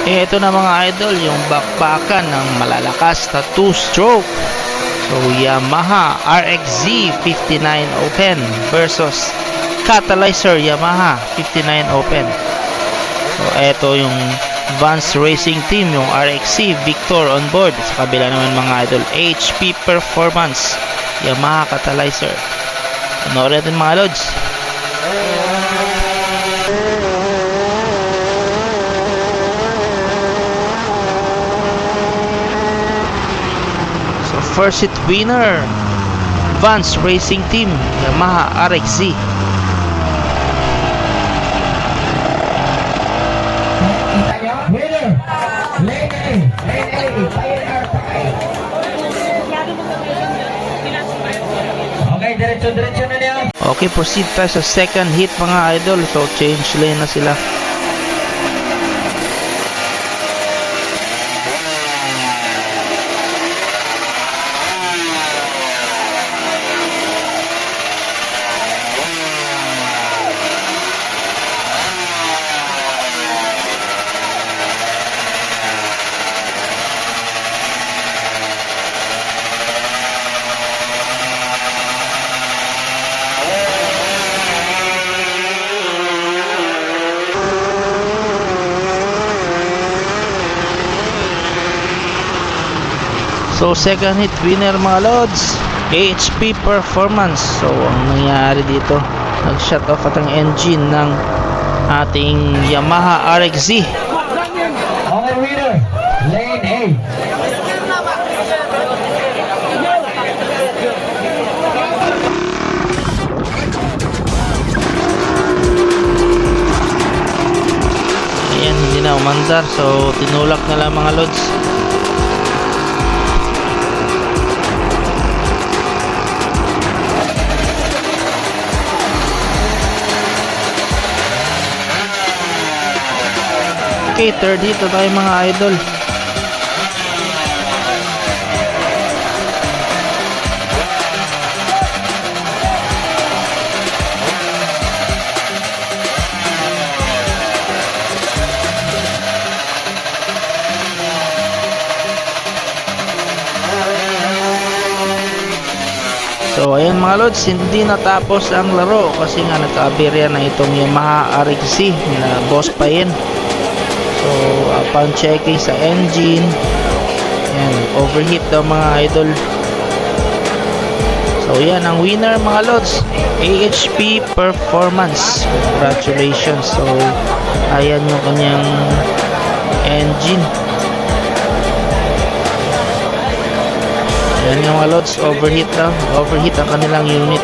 Ito na mga idol, yung bakbakan ng malalakas na 2-stroke. So Yamaha RXZ 59 Open versus Catalyzer Yamaha 59 Open. So ito yung Vance Racing Team, yung RXZ Victor on board. Sa kabila naman mga idol, HP Performance Yamaha Catalyzer. Panoorin natin mga lods. First hit winner, Vance Racing Team Yamaha RXZ. Winner, Lane A, Pioneer 5. Okay, diretso na niya. Okay, proceed tayo sa second hit mga idol. So change lane na sila. So second hit winner mga lods, HP Performance. So ang nangyari dito, nag-shut off at ang engine ng ating Yamaha RXZ. Okay, winner, Lane A. Ayan, hindi na umandar. So tinulak na lang mga lods. Okay, third hit na tayo mga idol. So ayan mga lods, hindi natapos ang laro kasi nga nagka-aberya na itong Yamaha RXZ na boss pa yan. So upon checking sa engine, yan, overheat daw mga idol. So yan ang winner mga lods, HP Performance. Congratulations. So ayan yung kanyang engine. Ayan yung mga lods, overheat ang kanilang unit.